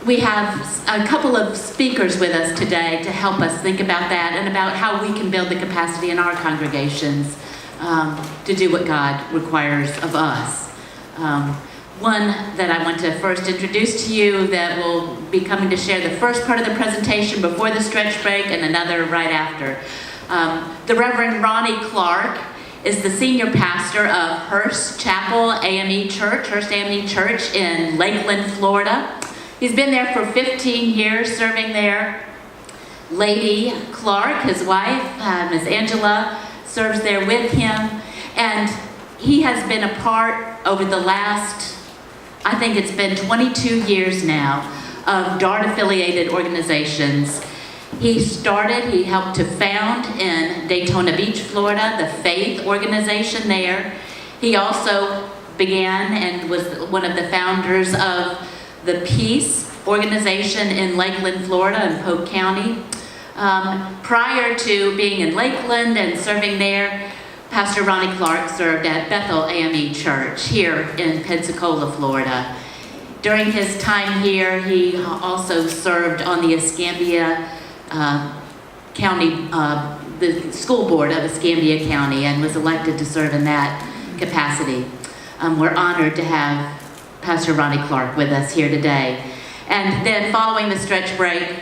We have a couple of speakers with us today to help us think about that and about how we can build the capacity in our congregations to do what God requires of us. One that I want to first introduce to you that will be coming to share the first part of the presentation before the stretch break and another right after. The Reverend Ronnie Clark is the senior pastor of Hearst Chapel AME Church, Hearst AME Church in Lakeland, Florida. He's been there for 15 years serving there. Lady Clark, his wife, Ms. Angela, serves there with him. And he has been a part over the last, I think it's been 22 years now, of DART-affiliated organizations. He helped to found in Daytona Beach, Florida, the Faith organization there. He also began and was one of the founders of the Peace organization in Lakeland, Florida, in Polk County. Prior to being in Lakeland and serving there, Pastor Ronnie Clark served at Bethel AME Church here in Pensacola, Florida. During his time here, he also served on the Escambia County, the school board of Escambia County, and was elected to serve in that capacity. We're honored to have Pastor Ronnie Clark with us here today. And then following the stretch break,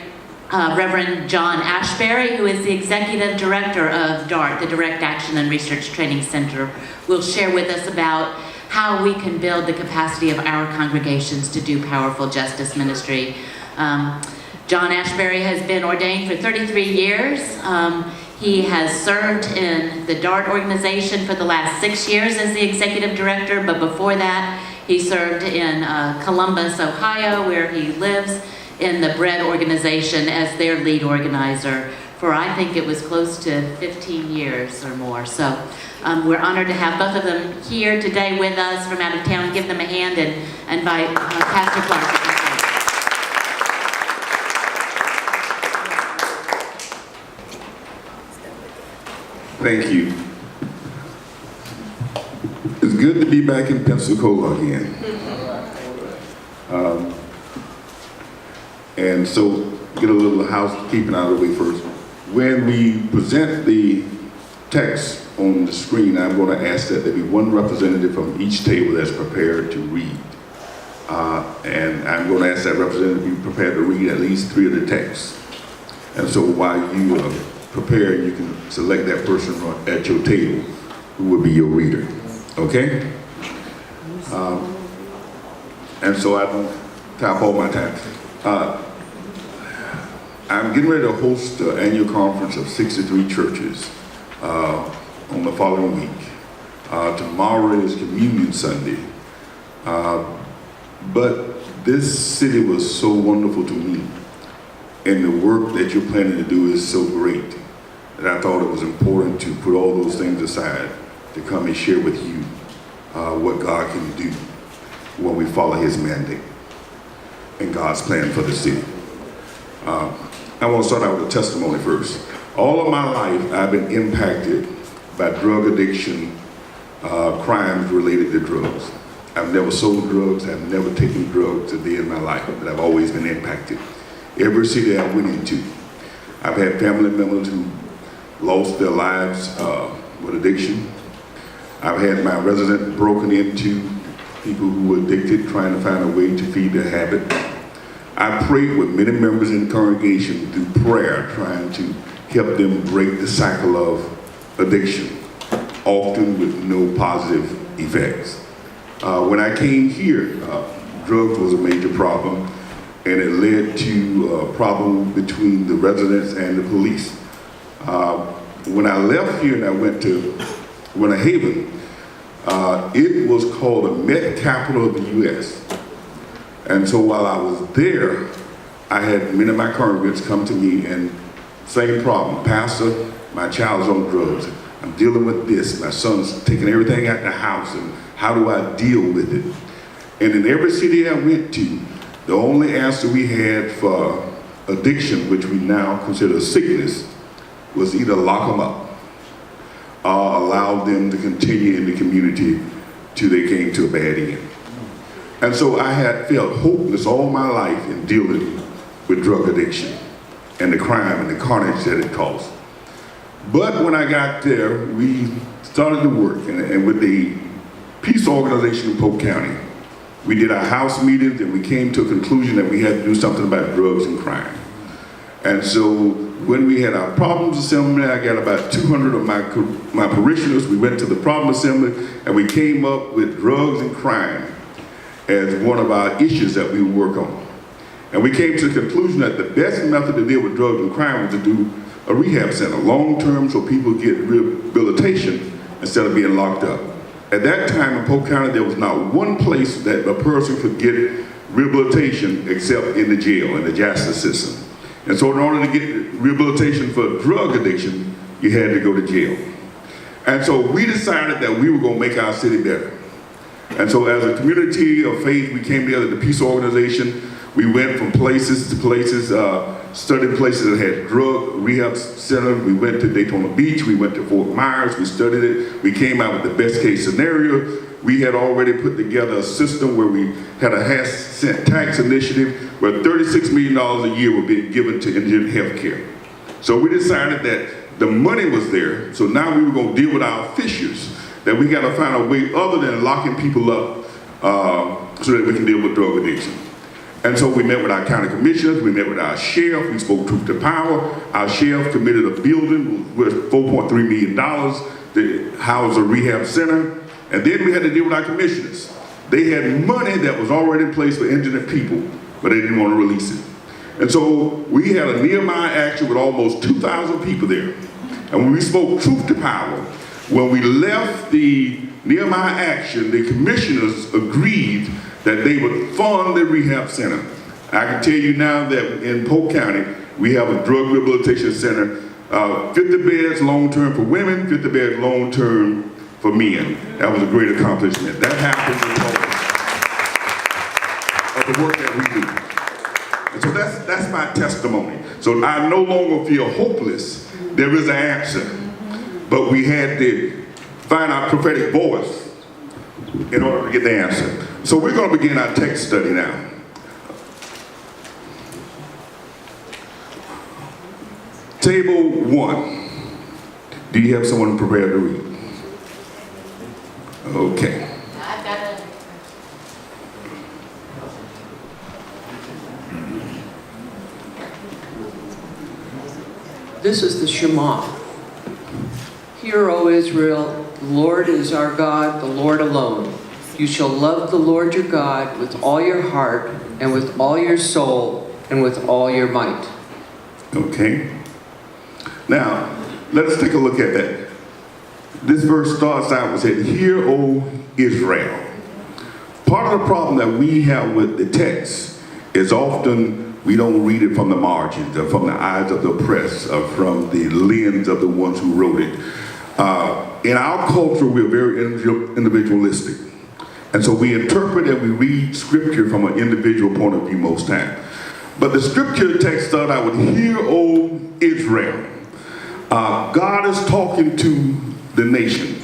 Reverend John Ashbury, who is the Executive Director of DART, the Direct Action and Research Training Center, will share with us about how we can build the capacity of our congregations to do powerful justice ministry. John Ashbury has been ordained for 33 years. He has served in the DART organization for the last 6 years as the Executive Director, but before that, he served in Columbus, Ohio, where he lives, in the BREAD organization as their lead organizer for, I think it was close to 15 years or more. So we're honored to have both of them here today with us from out of town. Give them a hand and invite Pastor Clark. Thank you. It's good to be back in Pensacola again. And so, get a little housekeeping out of the way first. When we present the text on the screen, I'm going to ask that there be one representative from each table that's prepared to read. And I'm going to ask that representative be prepared to read at least 3 of the texts. And so while you prepare, you can select that person at your table who will be your reader. Okay? And so I don't tap all my time. I'm getting ready to host the annual conference of 63 churches on the following week. Tomorrow is Communion Sunday. But this city was so wonderful to me, and the work that you're planning to do is so great that I thought it was important to put all those things aside to come and share with you what God can do when we follow His mandate and God's plan for the city. I want to start out with a testimony first. All of my life, I've been impacted by drug addiction, crimes related to drugs. I've never sold drugs, I've never taken drugs a day in my life, but I've always been impacted. Every city I went into, I've had family members who lost their lives with addiction. I've had my residence broken into, people who were addicted, trying to find a way to feed their habit. I prayed with many members in the congregation through prayer, trying to help them break the cycle of addiction, often with no positive effects. When I came here, drugs was a major problem, and it led to a problem between the residents and the police. When I left here and I went to Winter Haven, it was called the meth capital of the U.S. And so while I was there, I had many of my congregants come to me and same problem. Pastor, my child's on drugs. I'm dealing with this. My son's taking everything out the house, and how do I deal with it? And in every city I went to, the only answer we had for addiction, which we now consider a sickness, was either lock them up or allow them to continue in the community till they came to a bad end. And so I had felt hopeless all my life in dealing with drug addiction and the crime and the carnage that it caused. But when I got there, we started to work, and with the peace organization in Polk County, we did our house meetings, and we came to a conclusion that we had to do something about drugs and crime. And so when we had our problems assembly, I got about 200 of my parishioners. We went to the problem assembly, and we came up with drugs and crime as one of our issues that we would work on. And we came to the conclusion that the best method to deal with drugs and crime was to do a rehab center, long-term, so people get rehabilitation instead of being locked up. At that time in Polk County, there was not one place that a person could get rehabilitation except in the jail, in the justice system. And so in order to get rehabilitation for drug addiction, you had to go to jail. And so we decided that we were going to make our city better. And so as a community of faith, we came together, the peace organization. We went from places to places, studied places that had drug rehab centers. We went to Daytona Beach, we went to Fort Myers, we studied it. We came out with the best case scenario. We had already put together a system where we had a half-cent tax initiative where $36 million a year were being given to indigent health care. So we decided that the money was there, so now we were going to deal with our fissures, that we got to find a way other than locking people up so that we can deal with drug addiction. And so we met with our county commissioners, we met with our sheriff, we spoke truth to power. Our sheriff committed a building worth $4.3 million to house a rehab center. And then we had to deal with our commissioners. They had money that was already in place for indigent people, but they didn't want to release it. And so we had a Nehemiah action with almost 2,000 people there. And when we spoke truth to power, when we left the Nehemiah action, the commissioners agreed that they would fund the rehab center. I can tell you now that in Polk County, we have a drug rehabilitation center, 50 beds long-term for women, 50 beds long-term for men. That was a great accomplishment. That happened because of the work that we do. And so that's my testimony. So I no longer feel hopeless. There is an answer. But we had to find our prophetic voice in order to get the answer. So we're going to begin our text study now. Table 1. Do you have someone prepared to read? Okay. I've got it. This is the Shema. Hear, O Israel, the Lord is our God, the Lord alone. You shall love the Lord your God with all your heart and with all your soul and with all your might. Okay. Now, let us take a look at that. This verse starts out with saying, Hear, O Israel. Part of the problem that we have with the text is often we don't read it from the margins or from the eyes of the oppressed or from the lens of the ones who wrote it. In our culture, we're very individualistic. And so we interpret and we read scripture from an individual point of view most times. But the scripture text started out with, Hear, O Israel. God is talking to the nation.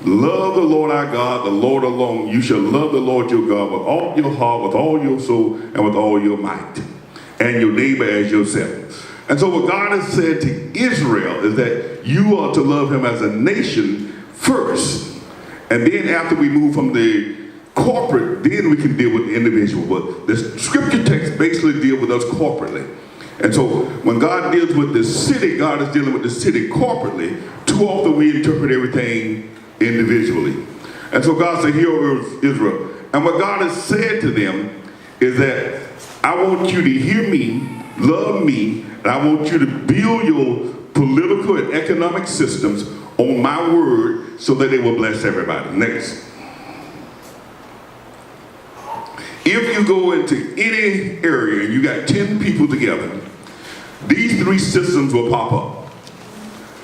Love the Lord our God, the Lord alone. You shall love the Lord your God with all your heart, with all your soul, and with all your might. And your neighbor as yourself. And so what God has said to Israel is that you are to love him as a nation first. And then after we move from the corporate, then we can deal with the individual. But the scripture text basically deals with us corporately. And so when God deals with the city, God is dealing with the city corporately. Too often we interpret everything individually. And so God said, Hear, O Israel. And what God has said to them is that I want you to hear me, love me, and I want you to build your political and economic systems on my word so that they will bless everybody. Next. If you go into any area and you got 10 people together, these 3 systems will pop up.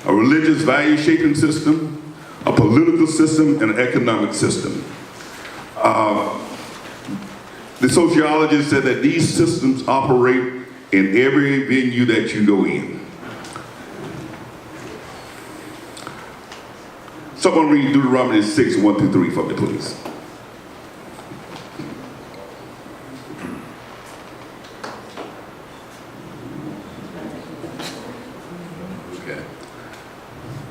A religious value shaping system, a political system, and an economic system. The sociologist said that these systems operate in every venue that you go in. Someone read Deuteronomy 6, 1 through 3 for me, please.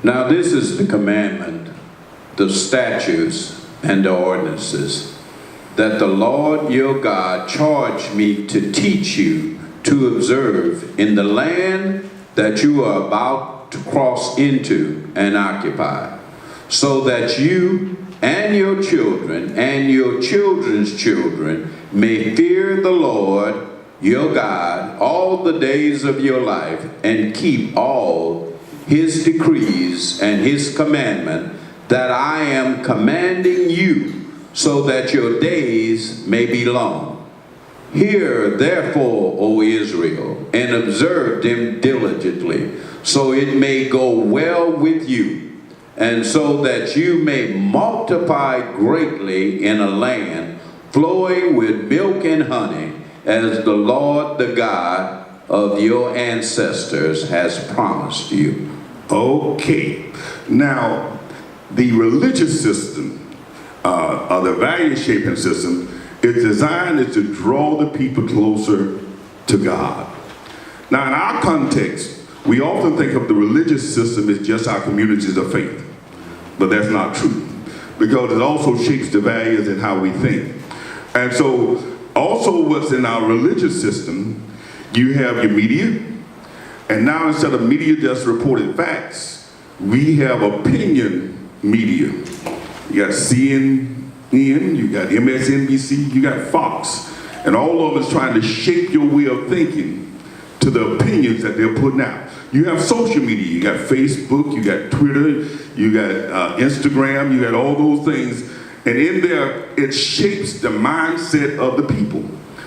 Now this is the commandment, the statutes, and the ordinances that the Lord your God charged me to teach you to observe in the land that you are about to cross into and occupy, so that you and your children and your children's children may fear the Lord your God all the days of your life and keep all his decrees and his commandment that I am commanding you, so that your days may be long. Hear therefore, O Israel, and observe them diligently, so it may go well with you, and so that you may multiply greatly in a land flowing with milk and honey, as the Lord, the God of your ancestors, has promised you. Okay. Now, the religious system, or the value-shaping system, is designed to draw the people closer to God. Now, in our context, we often think of the religious system as just our communities of faith, but that's not true, because it also shapes the values and how we think. And so, also what's in our religious system, you have your media, and now instead of media just reporting facts, we have opinion media. You got CNN, you got MSNBC, you got Fox, and all of them is trying to shape your way of thinking to the opinions that they're putting out. You have social media, you got Facebook, you got Twitter, you got Instagram, you got all those things, and in there, it shapes the mindset of the people.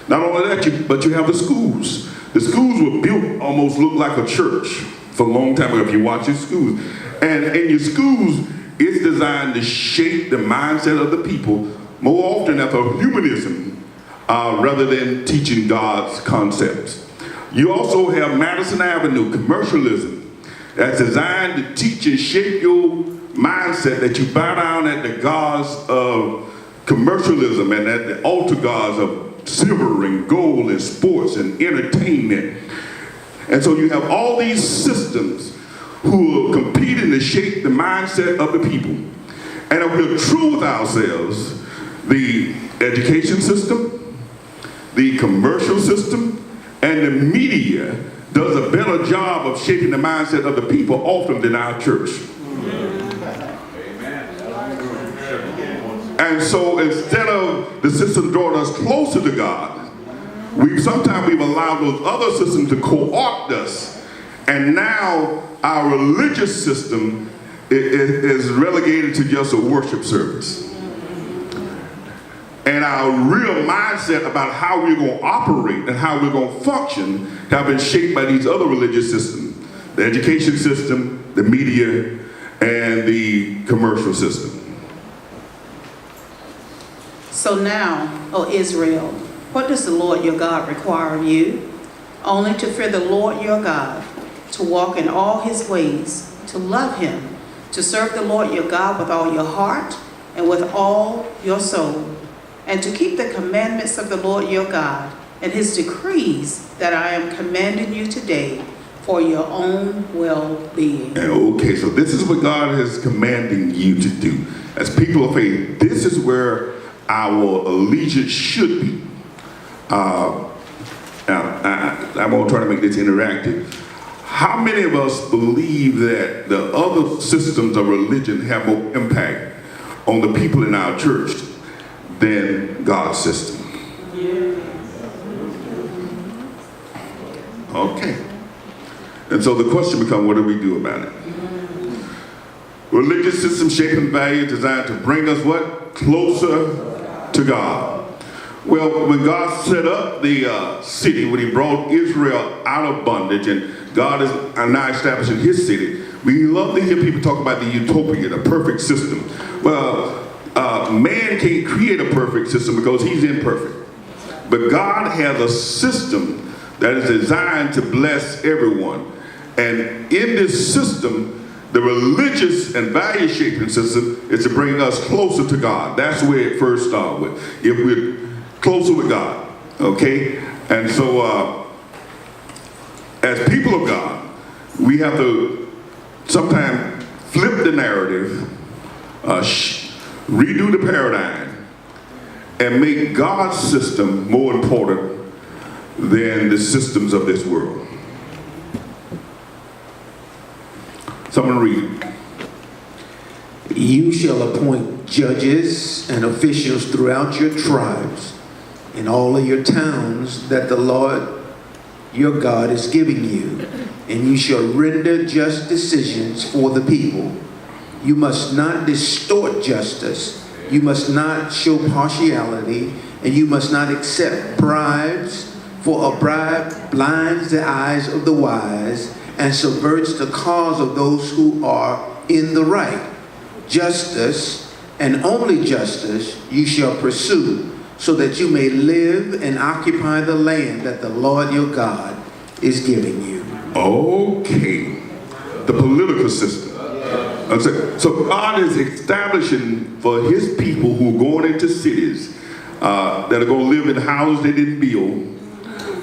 Not only that, but you have the schools. The schools were built almost look like a church for a long time ago if you watch your schools. And in your schools, it's designed to shape the mindset of the people more often after humanism rather than teaching God's concepts. You also have Madison Avenue, commercialism, that's designed to teach and shape your mindset that you bow down at the gods of commercialism and at the altar gods of silver and gold and sports and entertainment. And so you have all these systems who are competing to shape the mindset of the people. And if we're true with ourselves, the education system, the commercial system, and the media does a better job of shaping the mindset of the people often than our church. And so instead of the system drawing us closer to God, sometimes we've allowed those other systems to co-opt us. And now our religious system is relegated to just a worship service. And our real mindset about how we're going to operate and how we're going to function have been shaped by these other religious systems. The education system, the media, and the commercial system. So now, O Israel, what does the Lord your God require of you? Only to fear the Lord your God, to walk in all his ways, to love him, to serve the Lord your God with all your heart and with all your soul, and to keep the commandments of the Lord your God and his decrees that I am commanding you today for your own well-being. Okay, so this is what God is commanding you to do. As people of faith, this is where our allegiance should be. Now, I'm going to try to make this interactive. How many of us believe that the other systems of religion have more impact on the people in our church than God's system? Okay. And so the question becomes, what do we do about it? Religious system shaping values designed to bring us what? Closer to God. Well, when God set up the city, when he brought Israel out of bondage, and God is now establishing his city, we love to hear people talk about the utopia, the perfect system. Well, man can't create a perfect system because he's imperfect. But God has a system that is designed to bless everyone. And in this system, the religious and value-shaping system is to bring us closer to God. That's where it first started with. If we're closer with God, okay? And so, as people of God, we have to sometimes flip the narrative, redo the paradigm, and make God's system more important than the systems of this world. Someone read. You shall appoint judges and officials throughout your tribes in all of your towns that the Lord your God is giving you, and you shall render just decisions for the people. You must not distort justice. You must not show partiality, and you must not accept bribes, for a bribe blinds the eyes of the wise and subverts the cause of those who are in the right. Justice, and only justice, you shall pursue, so that you may live and occupy the land that the Lord your God is giving you. Okay. The political system. So God is establishing for his people who are going into cities that are going to live in houses they didn't build,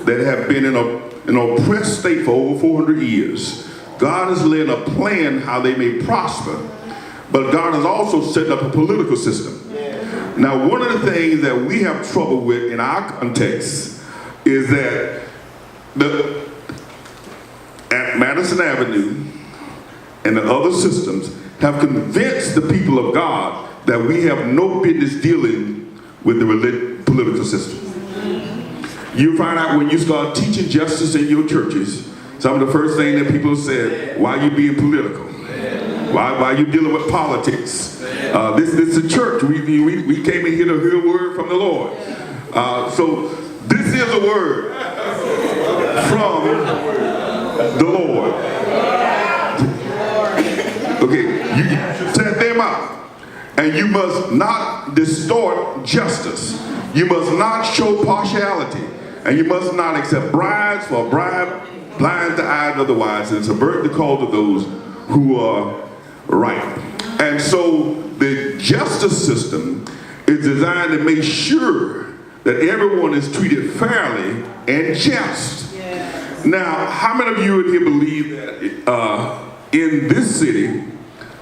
that have been in an oppressed state for over 400 years. God is laying a plan how they may prosper, but God is also setting up a political system. Now, one of the things that we have trouble with in our context is that at Madison Avenue and the other systems have convinced the people of God that we have no business dealing with the political system. You find out when you start teaching justice in your churches, some of the first things that people said, why are you being political? Why are you dealing with politics? This is a church. We came in here to hear a word from the Lord. So this is a word from the Lord. Okay, you set them up. And you must not distort justice. You must not show partiality. And you must not accept bribes, for a bribe blinds the eyes of the wise and subvert the cause of those who are right. And so the justice system is designed to make sure that everyone is treated fairly and just. Yes. Now, how many of you in here believe that in this city,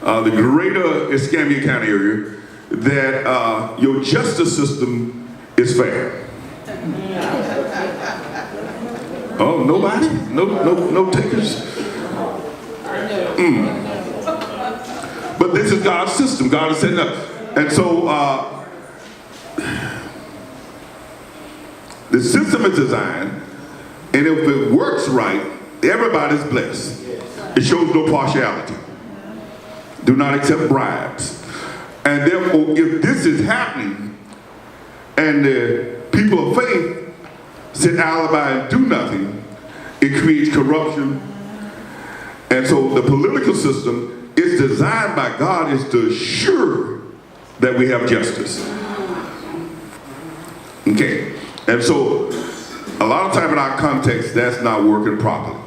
the greater Escambia County area, that your justice system is fair? Oh, nobody? No takers? But this is God's system. God is setting up. And so the system is designed, and if it works right, everybody's blessed. It shows no partiality. Do not accept bribes. And therefore, if this is happening, and the people of faith sit alibi and do nothing, it creates corruption. And so the political system is designed by God is to assure that we have justice. Okay, and so a lot of time in our context, that's not working properly.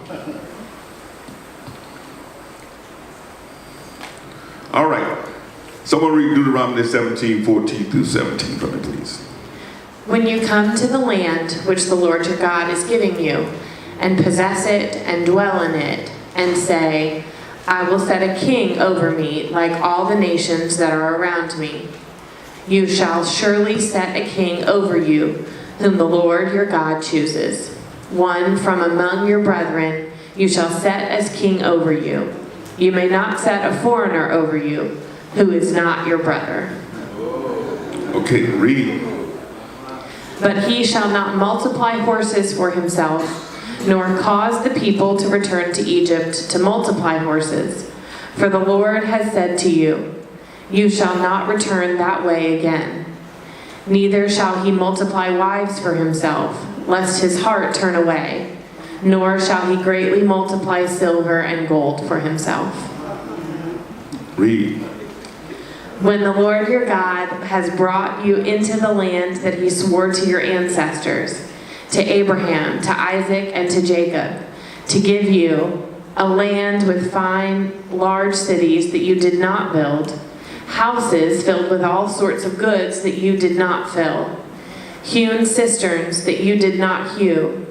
All right, someone read Deuteronomy 17:14-17 for me, please. When you come to the land which the Lord your God is giving you, and possess it and dwell in it, and say, I will set a king over me like all the nations that are around me. You shall surely set a king over you, whom the Lord your God chooses. One from among your brethren you shall set as king over you. You may not set a foreigner over you, who is not your brother. Okay, read. But he shall not multiply horses for himself, nor cause the people to return to Egypt to multiply horses. For the Lord has said to you, you shall not return that way again. Neither shall he multiply wives for himself, lest his heart turn away, nor shall he greatly multiply silver and gold for himself. Read. When the Lord your God has brought you into the land that he swore to your ancestors, to Abraham, to Isaac, and to Jacob, to give you a land with fine, large cities that you did not build, houses filled with all sorts of goods that you did not fill, hewn cisterns that you did not hew,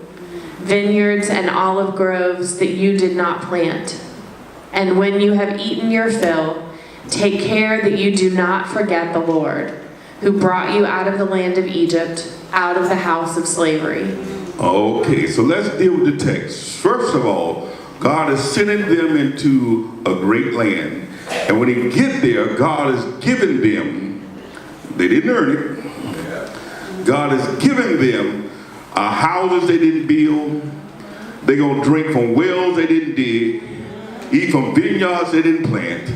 vineyards and olive groves that you did not plant, And when you have eaten your fill, take care that you do not forget the Lord, who brought you out of the land of Egypt, out of the house of slavery. Okay, so let's deal with the text. First of all, God is sending them into a great land. And when they get there, God is giving them, they didn't earn it, God is giving them houses they didn't build. They're going to drink from wells they didn't dig, eat from vineyards they didn't plant,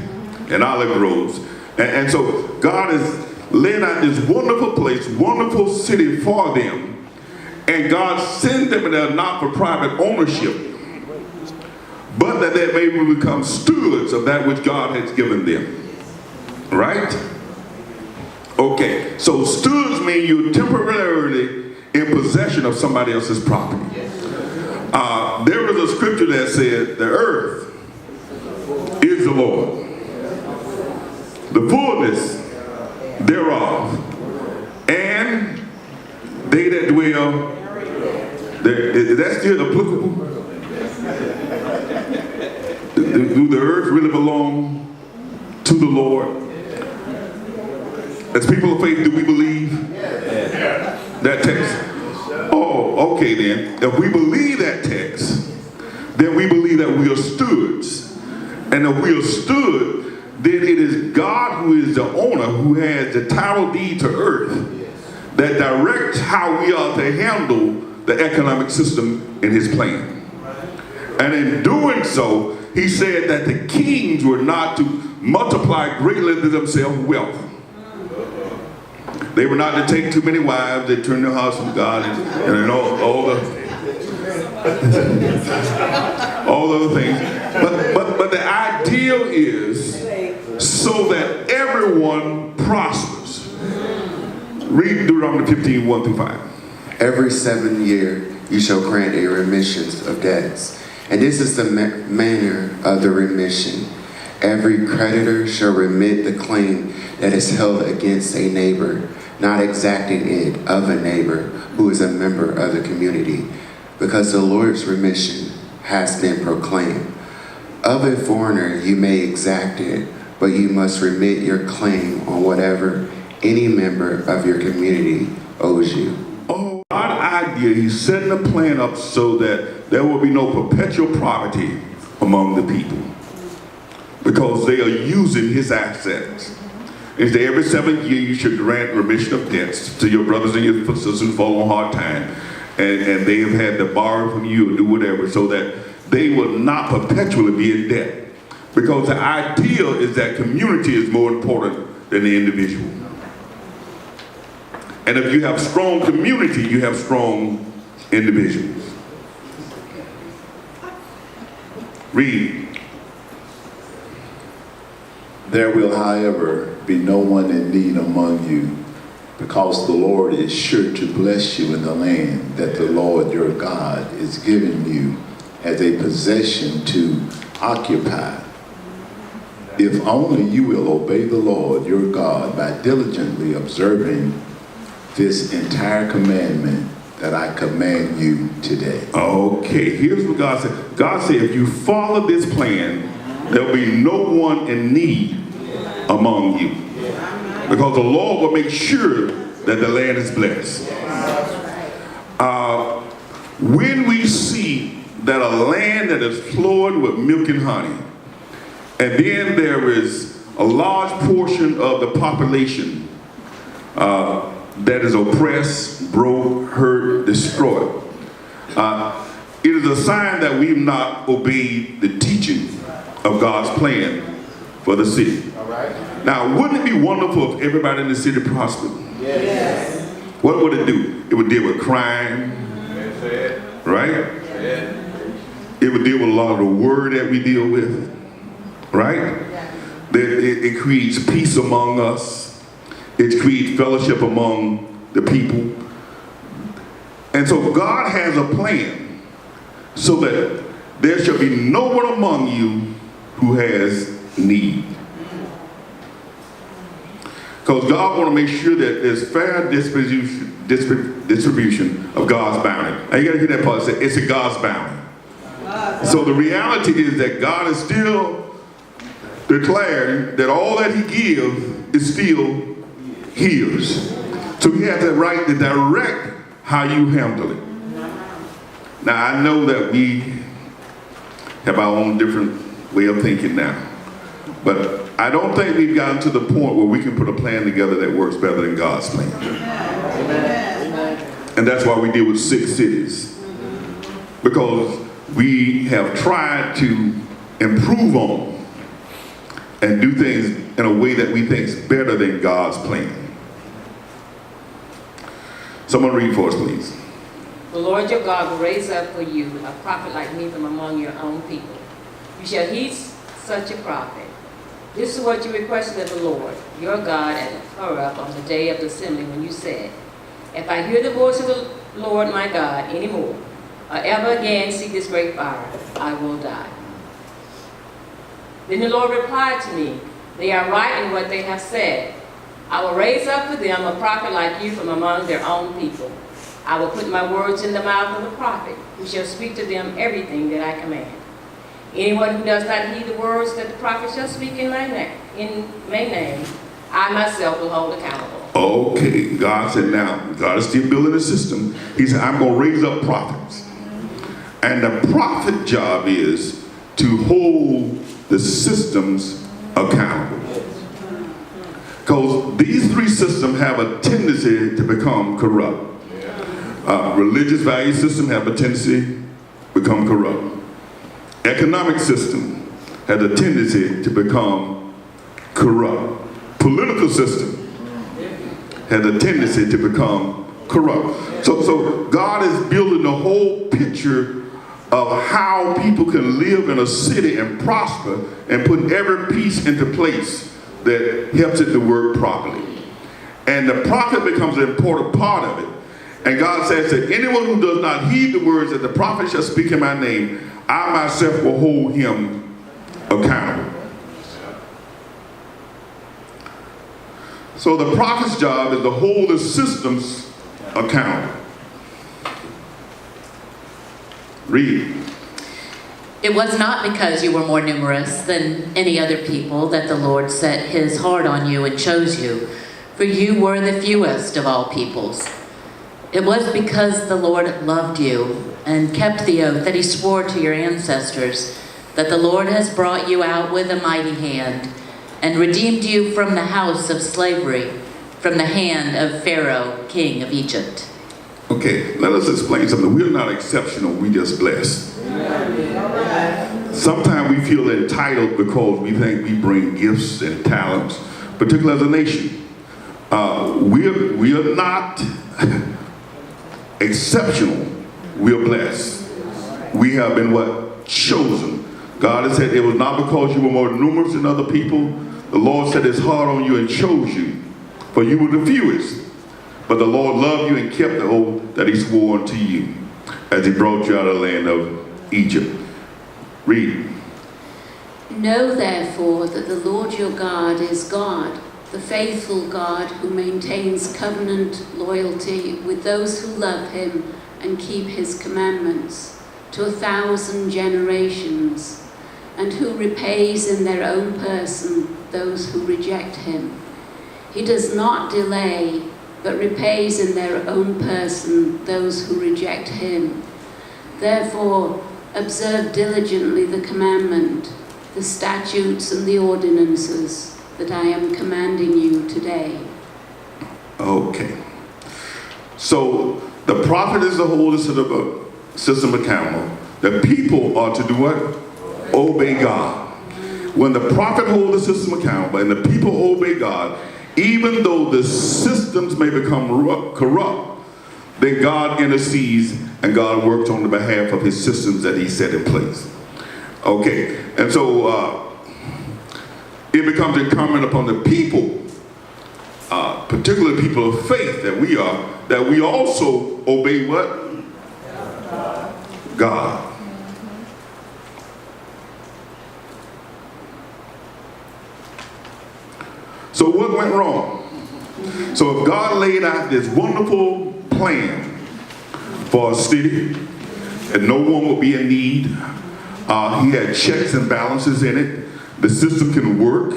and olive groves. And so God is laying out this wonderful place, wonderful city for them. And God sends them in a not-for-profit ownership, but that they may become stewards of that which God has given them. Right? Okay, so stewards mean you're temporarily in possession of somebody else's property. There is a scripture that said, the earth is the Lord, the fullness thereof, and they that dwell there. Is that still applicable? Do the earth really belong to the Lord? As people of faith, do we believe that text? Oh, okay then. If we believe that text, then we believe that we are stewards. And if we are stood, then it is God who is the owner, who has the title deed to earth, that directs how we are to handle the economic system in his plan. And in doing so, he said that the kings were not to multiply greatly to themselves wealth. They were not to take too many wives. They turned their hearts from God and all the other things. But the ideal is so that everyone prospers. Read Deuteronomy 15, 1 through 5. Every 7th year you shall grant a remission of debts. And this is the manner of the remission. Every creditor shall remit the claim that is held against a neighbor, not exacting it of a neighbor who is a member of the community, because the Lord's remission has been proclaimed. Of a foreigner you may exact it, but you must remit your claim on whatever any member of your community owes you. Oh, our idea, he's setting a plan up so that there will be no perpetual poverty among the people, because they are using his assets. Is that every 7th year you should grant remission of debts to your brothers and your sisters who fall on hard time, and they have had to borrow from you or do whatever, so that they will not perpetually be in debt. Because the ideal is that community is more important than the individual. And if you have strong community, you have strong individuals. Read. There will, however, be no one in need among you, because the Lord is sure to bless you in the land that the Lord your God is giving you as a possession to occupy. If only you will obey the Lord your God by diligently observing this entire commandment that I command you today. Okay, here's what God said. God said, if you follow this plan, there'll be no one in need among you, because the Lord will make sure that the land is blessed. When we see that a land that is flowing with milk and honey, and then there is a large portion of the population that is oppressed, broke, hurt, destroyed, it is a sign that we've not obeyed the teaching of God's plan for the city. Now, wouldn't it be wonderful if everybody in the city prospered? Yes. What would it do? It would deal with crime, right? It would deal with a lot of the word that we deal with, right? It creates peace among us. It creates fellowship among the people. And so God has a plan so that there shall be no one among you who has need. Because God wants to make sure that there's fair distribution of God's bounty. Now you got to hear that part. It's a God's bounty. So the reality is that God is still declaring that all that he gives is still his. So he has the right to direct how you handle it. Now I know that we have our own different way of thinking now, but I don't think we've gotten to the point where we can put a plan together that works better than God's plan. And that's why we deal with 6 cities. Because we have tried to improve on and do things in a way that we think is better than God's plan. Someone read for us, please. The Lord your God will raise up for you a prophet like me from among your own people. You shall heed such a prophet. This is what you requested of the Lord, your God, at Horeb on the day of the assembly when you said, if I hear the voice of the Lord my God anymore, or ever again see this great fire, I will die. Then the Lord replied to me, they are right in what they have said. I will raise up for them a prophet like you from among their own people. I will put my words in the mouth of the prophet, who shall speak to them everything that I command. Anyone who does not heed the words that the prophet shall speak in my name, I myself will hold accountable. Okay, God said now, God is still building a system. He said, I'm going to raise up prophets. And the prophet job is to hold the systems accountable. Because these 3 systems have a tendency to become corrupt. Religious value system have a tendency to become corrupt. Economic system has a tendency to become corrupt. Political system has a tendency to become corrupt. So God is building the whole picture of how people can live in a city and prosper and put every piece into place that helps it to work properly. And the prophet becomes an important part of it. And God says that anyone who does not heed the words that the prophet shall speak in my name, I myself will hold him accountable. So the prophet's job is to hold the systems accountable. Read. It was not because you were more numerous than any other people that the Lord set his heart on you and chose you, for you were the fewest of all peoples. It was because the Lord loved you and kept the oath that he swore to your ancestors, that the Lord has brought you out with a mighty hand and redeemed you from the house of slavery, from the hand of Pharaoh, king of Egypt. Okay, let us explain something. We're not exceptional, we just blessed. Sometimes we feel entitled because we think we bring gifts and talents, particularly as a nation. We are not exceptional, we are blessed. We have been what? Chosen. God has said it was not because you were more numerous than other people. The Lord set his heart on you and chose you, for you were the fewest. But the Lord loved you and kept the oath that he swore unto you as he brought you out of the land of Egypt. Read. Know therefore that the Lord your God is God, the faithful God who maintains covenant loyalty with those who love him and keep his commandments to 1,000 generations, and who repays in their own person those who reject him. He does not delay, but repays in their own person those who reject him. Therefore, observe diligently the commandment, the statutes and the ordinances that I am commanding you today. Okay. So the prophet is the holder of the system accountable. The people are to do what? Obey God. When the prophet holds the system accountable and the people obey God, even though the systems may become corrupt, then God intercedes and God works on the behalf of his systems that he set in place. Okay, and so it becomes incumbent upon the people, particularly people of faith that we are, that we also obey what? God. So what went wrong? So if God laid out this wonderful plan for a city and no one would be in need, he had checks and balances in it. the system can work.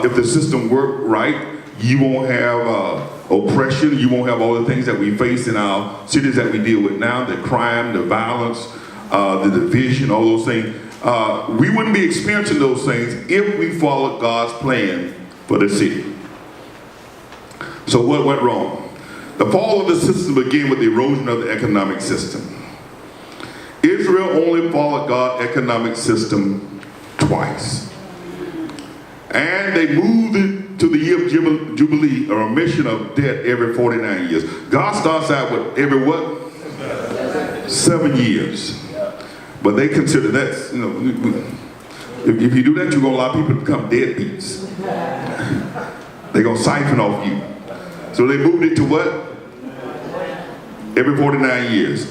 If the system work right, you won't have oppression. You won't have all the things that we face in our cities that we deal with now, the crime, the violence, the division, all those things. We wouldn't be experiencing those things if we followed God's plan for the city. So what went wrong? The fall of the system began with the erosion of the economic system. Israel only followed God's economic system twice. And they moved it to the year of Jubilee, or a remission of debt every 49 years. God starts out with every what? 7 years. But they consider that, you know, if you do that, you're going to allow people to become deadbeats. They're going to siphon off you. So they moved it to what? Every 49 years.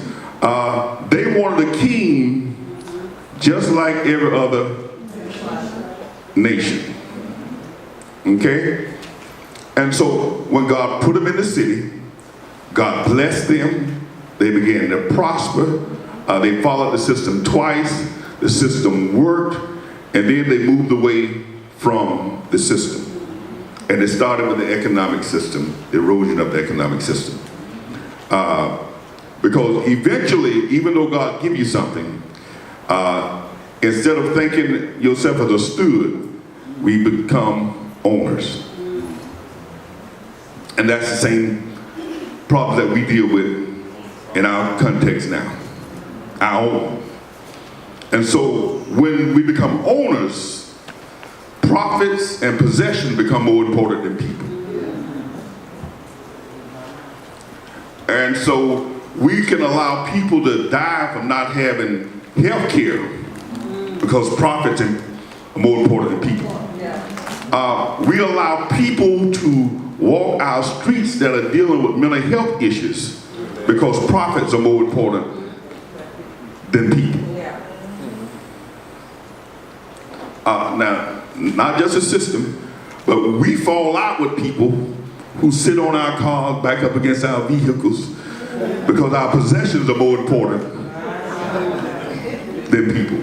They wanted a king just like every other nation. Okay? And so when God put them in the city, God blessed them. They began to prosper. They followed the system twice. The system worked. And then they moved away from the system. And it started with the economic system, the erosion of the economic system. Because eventually, even though God give you something, instead of thinking yourself as a steward, we become owners. And that's the same problem that we deal with in our context now, our own. And so when we become owners, profits and possessions become more important than people. And so we can allow people to die from not having health care because profits are more important than people. We allow people to walk our streets that are dealing with mental health issues because profits are more important than people. Now, not just a system, but we fall out with people who sit on our cars back up against our vehicles because our possessions are more important than people.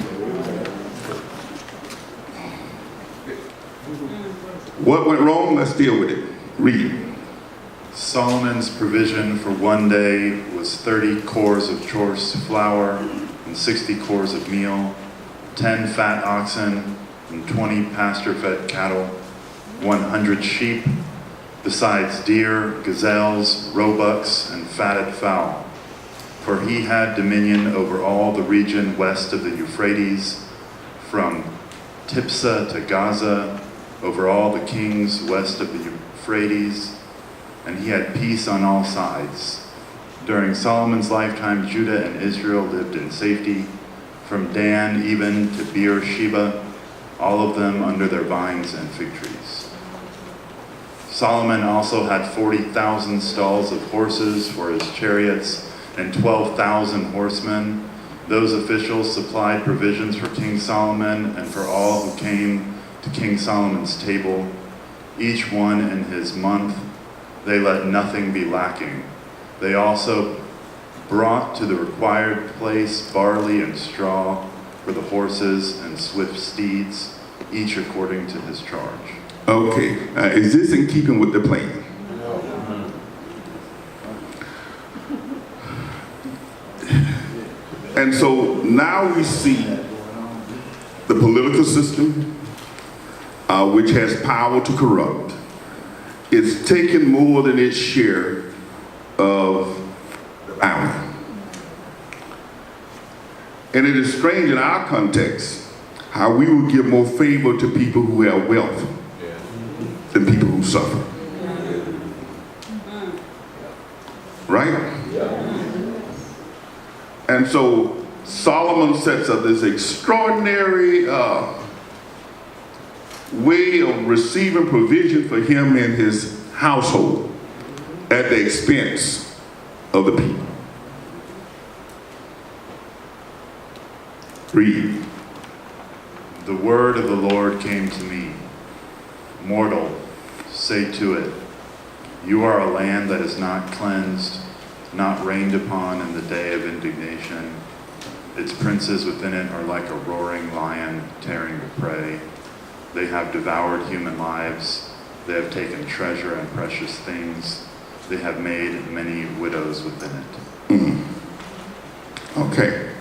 What went wrong? Let's deal with it. Read. Solomon's provision for one day was 30 cores of choice flour and 60 cores of meal, 10 fat oxen and 20 pasture-fed cattle, 100 sheep, besides deer, gazelles, roebucks, and fatted fowl. For he had dominion over all the region west of the Euphrates, from Tipsah to Gaza, over all the kings west of the Euphrates, and he had peace on all sides. During Solomon's lifetime, Judah and Israel lived in safety, from Dan even to Beersheba, all of them under their vines and fig trees. Solomon also had 40,000 stalls of horses for his chariots and 12,000 horsemen. Those officials supplied provisions for King Solomon and for all who came to King Solomon's table, each one in his month. They let nothing be lacking. They also brought to the required place barley and straw for the horses and swift steeds, each according to his charge. Okay, is this in keeping with the plan? And so now we see the political system, which has power to corrupt, is taking more than its share of the power. And it is strange in our context how we will give more favor to people who have wealth than people who suffer. Right? And so Solomon sets up this extraordinary way of receiving provision for him and his household at the expense of the people. Read. The word of the Lord came to me. Mortal, say to it, you are a land that is not cleansed, not rained upon in the day of indignation. Its princes within it are like a roaring lion tearing the prey. They have devoured human lives. They have taken treasure and precious things. They have made many widows within it. Okay.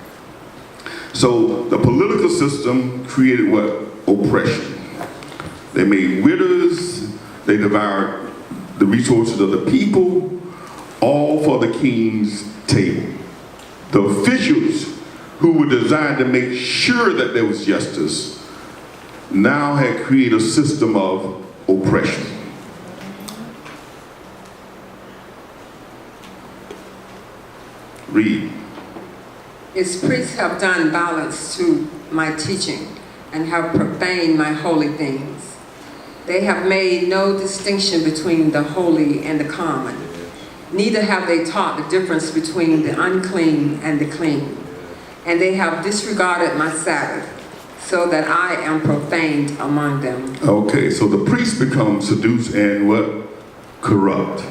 So the political system created what? Oppression. They made widows. They devoured the resources of the people, all for the king's table. The officials who were designed to make sure that there was justice now had created a system of oppression. Read. Its priests have done violence to my teaching and have profaned my holy things. They have made no distinction between the holy and the common. Neither have they taught the difference between the unclean and the clean. And they have disregarded my Sabbath, so that I am profaned among them. Okay, so the priests become seduced and what? Corrupt.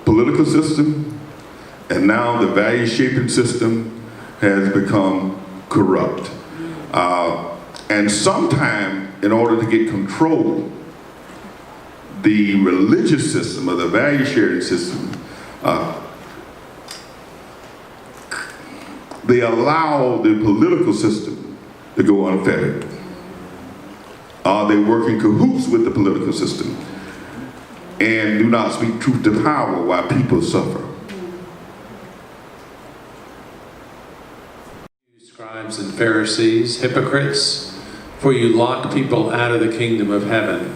Political system, and now the value-shaping system has become corrupt. And sometimes, in order to get control, the religious system or the value-sharing system, they allow the political system to go unfettered. They work in cahoots with the political system and do not speak truth to power while people suffer. Scribes and Pharisees, hypocrites, for you lock people out of the kingdom of heaven.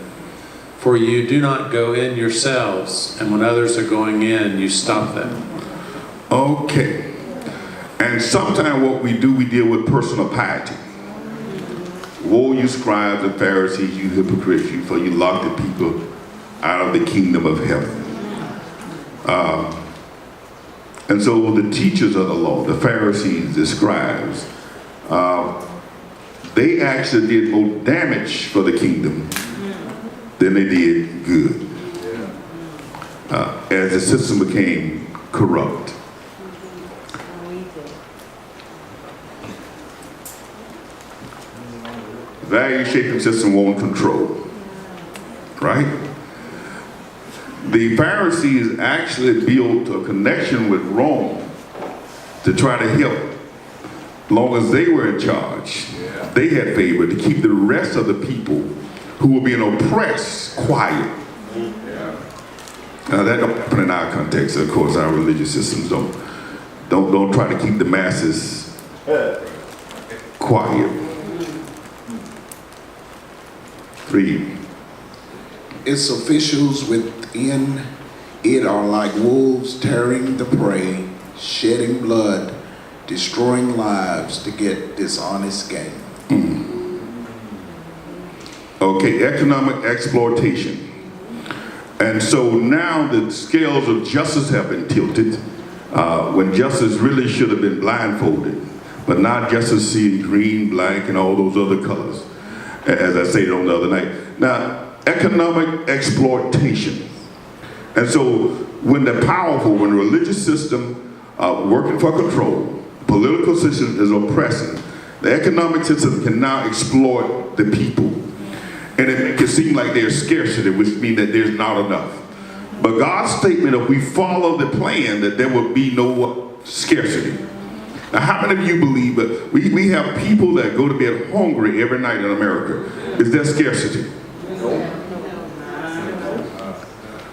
For you do not go in yourselves, and when others are going in, you stop them. Okay. And sometimes what we do, we deal with personal piety. Woe, you scribes and Pharisees, you hypocrites, you, for you lock the people out of the kingdom of heaven. And so the teachers of the law, the Pharisees, the scribes, they actually did more damage for the kingdom than they did good, as the system became corrupt. Value-shaping system won't control, right? The Pharisees actually built a connection with Rome to try to help. Long as they were in charge, they had favor to keep the rest of the people who were being oppressed quiet. Now that don't happen in our context. Of course, our religious systems don't try to keep the masses quiet. Read. Its officials within it are like wolves tearing the prey, shedding blood, destroying lives to get dishonest gain. Okay, economic exploitation. And so now the scales of justice have been tilted, when justice really should have been blindfolded, but now justice sees green, black, and all those other colors, as I said on the other night. Now, economic exploitation. And so when the powerful, when the religious system working for control, political system is oppressing, the economic system can now exploit the people. And it makes it seem like there's scarcity, which means that there's not enough. But God's statement, if we follow the plan, that there will be no scarcity. Now, how many of you believe that we have people that go to bed hungry every night in America? Is there scarcity?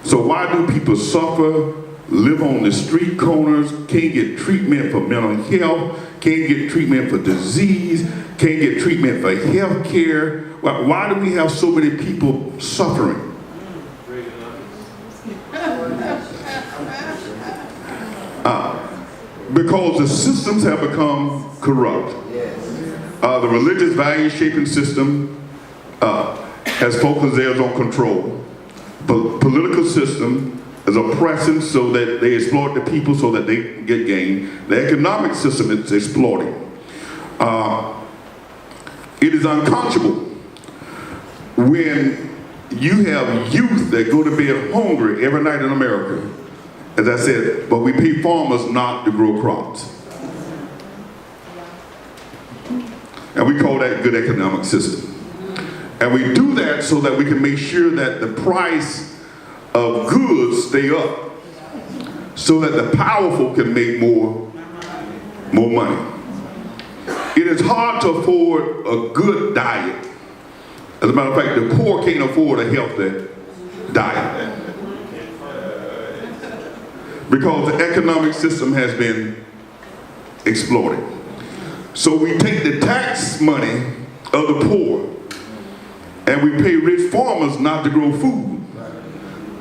So why do people suffer, live on the street corners, can't get treatment for mental health, can't get treatment for disease, can't get treatment for health care? Why do we have so many people suffering? Because the systems have become corrupt. The religious value-shaping system has focused theirs on control. But political system is oppressing so that they exploit the people so that they can get gain. The economic system is exploiting. It is unconscionable when you have youth that go to bed hungry every night in America, as I said, but we pay farmers not to grow crops. And we call that good economic system. And we do that so that we can make sure that the price of goods stay up, so that the powerful can make more money. It is hard to afford a good diet. As a matter of fact, the poor can't afford a healthy diet, because the economic system has been exploited. So we take the tax money of the poor and we pay rich farmers not to grow food,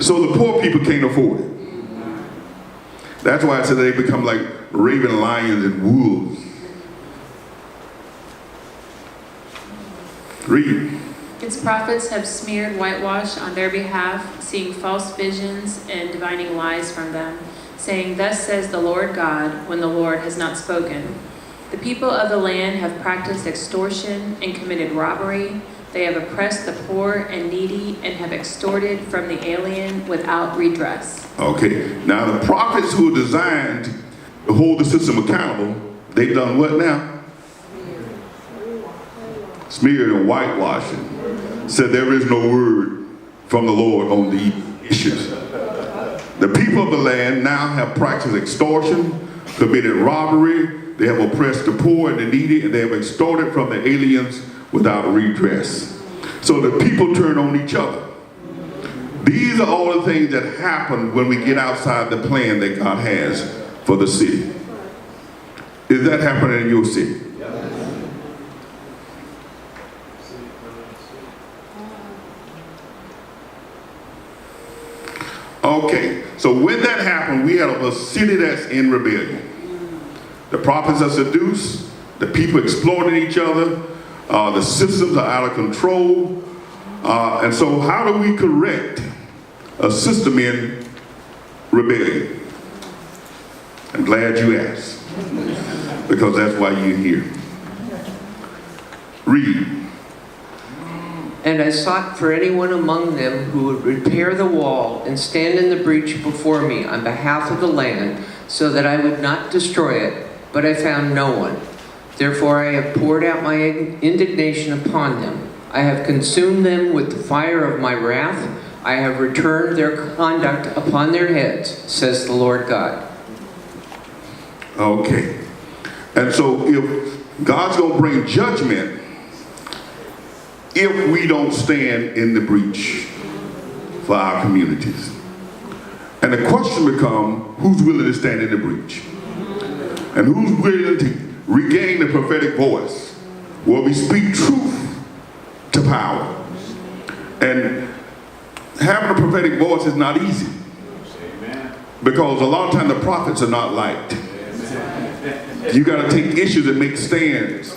so the poor people can't afford it. That's why I said they become like raving lions and wolves. Read. Its prophets have smeared whitewash on their behalf, seeing false visions and divining lies from them, saying, "Thus says the Lord God," when the Lord has not spoken. The people of the land have practiced extortion and committed robbery. They have oppressed the poor and needy and have extorted from the alien without redress. Okay, now the prophets who are designed to hold the system accountable, they've done what now? Smeared and whitewashing. Said there is no word from the Lord on the issues. The people of the land now have practiced extortion, committed robbery, they have oppressed the poor and the needy, and they have extorted from the aliens without redress. So the people turn on each other. These are all the things that happen when we get outside the plan that God has for the city. Is that happening in your city? Okay, so when that happened, we have a city that's in rebellion. The prophets are seduced, the people exploiting each other, the systems are out of control. And so how do we correct a system in rebellion? I'm glad you asked, because that's why you're here. Read. And I sought for anyone among them who would repair the wall and stand in the breach before me on behalf of the land, so that I would not destroy it, but I found no one. Therefore I have poured out my indignation upon them. I have consumed them with the fire of my wrath. I have returned their conduct upon their heads, says the Lord God. Okay. And so if God's going to bring judgment, if we don't stand in the breach for our communities. And the question becomes, who's willing to stand in the breach? And who's willing to regain the prophetic voice where we speak truth to power? And having a prophetic voice is not easy, because a lot of times the prophets are not liked. You got to take issues and make stands.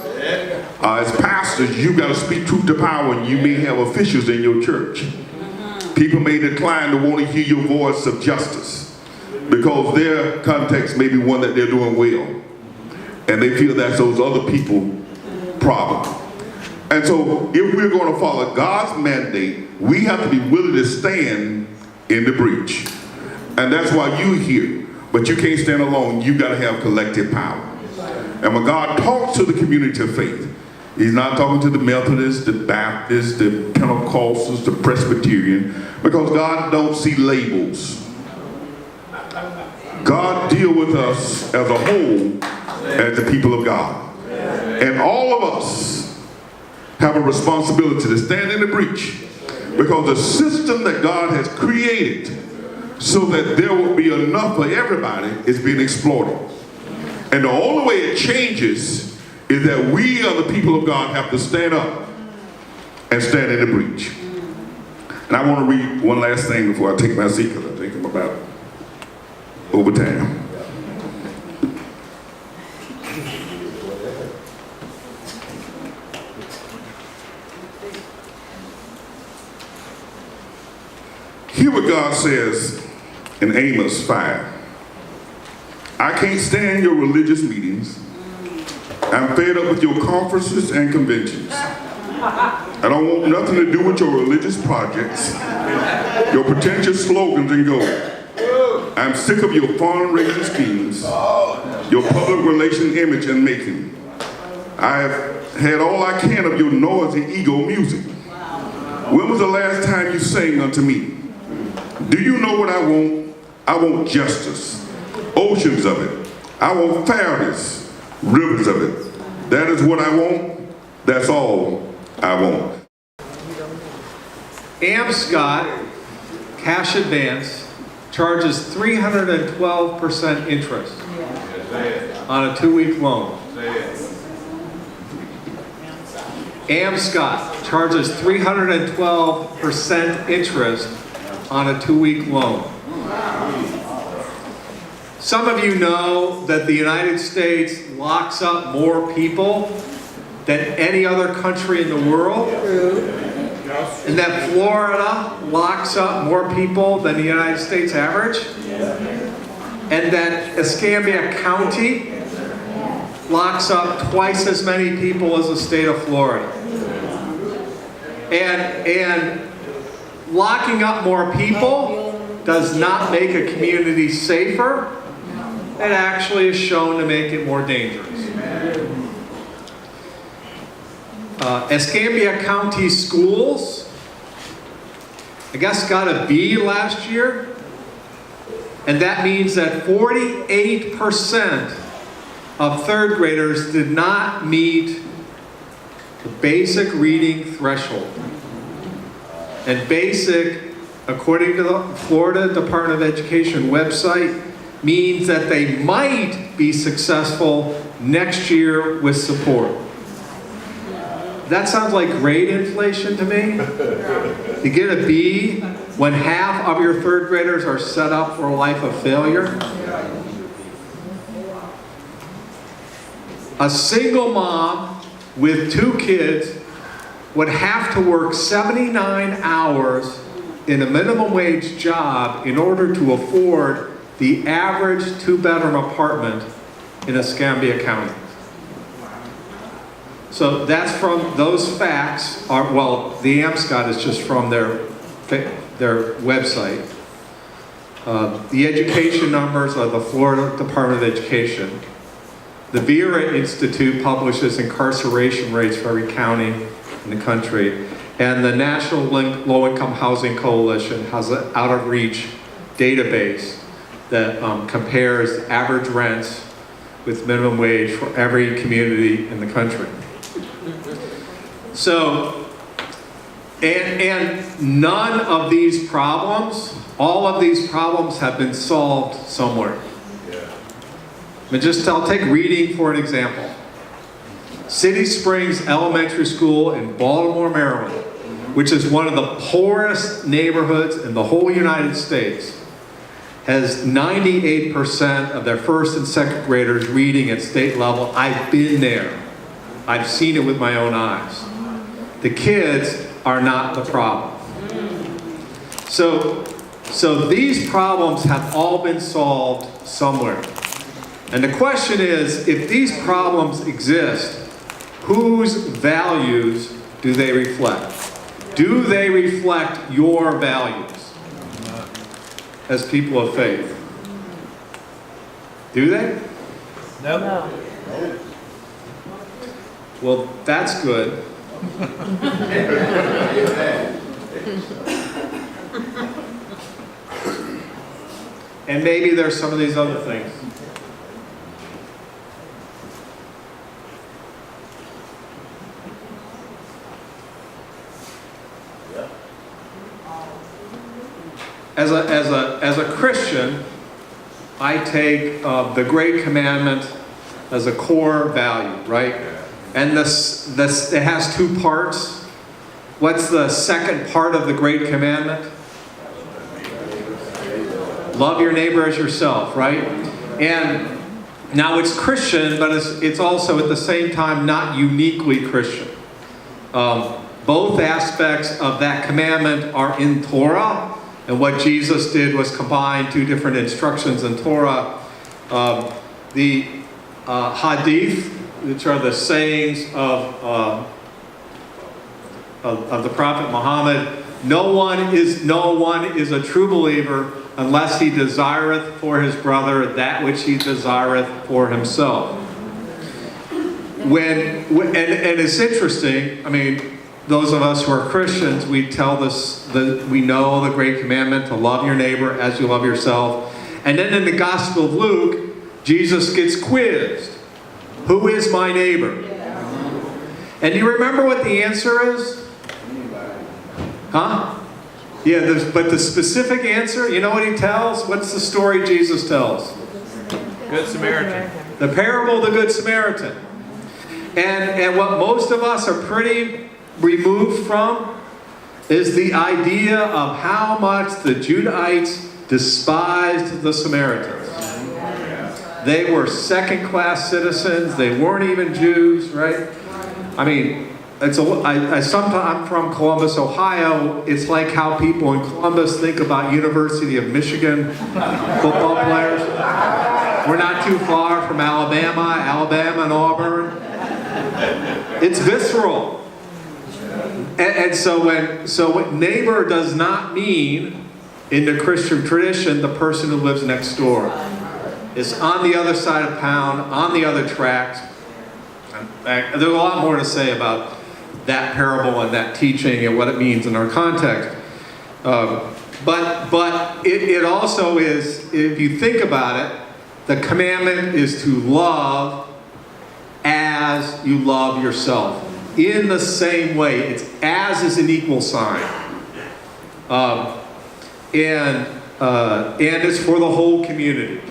As pastors, you got to speak truth to power, and you may have officials in your church. People may decline to want to hear your voice of justice because their context may be one that they're doing well, and they feel that's those other people's problem. And so if we're going to follow God's mandate, we have to be willing to stand in the breach. And that's why you're here. But you can't stand alone. You got to have collective power. And when God talks to the community of faith, He's not talking to the Methodists, the Baptists, the Pentecostals, the Presbyterian, because God don't see labels. God deals with us as a whole, as the people of God. And all of us have a responsibility to stand in the breach, because the system that God has created so that there will be enough for everybody is being exploited. And the only way it changes is that we, are the people of God, have to stand up and stand in the breach. And I want to read one last thing before I take my seat, because I think I'm about over time. Hear what God says in Amos 5. I can't stand your religious meetings. I'm fed up with your conferences and conventions. I don't want nothing to do with your religious projects, your pretentious slogans and goals. I'm sick of your fundraising schemes, your public relation image and making. I have had all I can of your noisy ego music. When was the last time you sang unto me? Do you know what I want? I want justice, oceans of it. I want fairness, rivers of it. That is what I want. That's all I want. AmScott Cash Advance charges 312% interest on a 2-week loan. AmScott charges 312% interest on a 2-week loan. Some of you know that the United States locks up more people than any other country in the world. And that Florida locks up more people than the United States average. And that Escambia County locks up twice as many people as the state of Florida. And locking up more people does not make a community safer. It actually is shown to make it more dangerous. Escambia County Schools, I guess, got a B last year. And that means that 48% of third graders did not meet the basic reading threshold. And basic, according to the Florida Department of Education website, means that they might be successful next year with support. That sounds like grade inflation to me. You get a B when half of your third graders are set up for a life of failure. A single mom with 2 kids would have to work 79 hours in a minimum wage job in order to afford the average 2-bedroom apartment in Escambia County. So that's from those facts. Well, the AmScott is just from their website. The education numbers are the Florida Department of Education. The Vera Institute publishes incarceration rates for every county in the country. And the National Low-Income Housing Coalition has an out-of-reach database that compares average rents with minimum wage for every community in the country. So, and none of these problems, all of these problems have been solved somewhere. I'll take reading for an example. City Springs Elementary School in Baltimore, Maryland, which is one of the poorest neighborhoods in the whole United States, has 98% of their first and second graders reading at state level. I've been there. I've seen it with my own eyes. The kids are not the problem. So these problems have all been solved somewhere. And the question is, if these problems exist, whose values do they reflect? Do they reflect your values as people of faith? Do they? No. Well, that's good. And maybe there's some of these other things. As a Christian, I take the Great Commandment as a core value, right? And this it has 2 parts. What's the second part of the Great Commandment? Love your neighbor as yourself, right? And now it's Christian, but it's also at the same time not uniquely Christian. Both aspects of that commandment are in Torah, and what Jesus did was combine 2 different instructions in Torah. The Hadith, which are the sayings of the Prophet Muhammad. No one is a true believer unless he desireth for his brother that which he desireth for himself. And it's interesting, I mean, those of us who are Christians, we tell this, we know the great commandment to love your neighbor as you love yourself. And then in the Gospel of Luke, Jesus gets quizzed. Who is my neighbor? And do you remember what the answer is? Huh? Yeah, but the specific answer, you know what he tells? What's the story Jesus tells? Good Samaritan. The parable of the Good Samaritan. And what most of us are pretty removed from is the idea of how much the Judahites despised the Samaritans. They were second-class citizens. They weren't even Jews, right? I mean, I'm from Columbus, Ohio. It's like how people in Columbus think about University of Michigan football players. We're not too far from Alabama and Auburn. It's visceral. And so what neighbor does not mean in the Christian tradition the person who lives next door. It's on the other side of town, on the other tracks. There's a lot more to say about that parable and that teaching and what it means in our context. But it also is, if you think about it, the commandment is to love as you love yourself. In the same way. It's as is an equal sign. And it's for the whole community,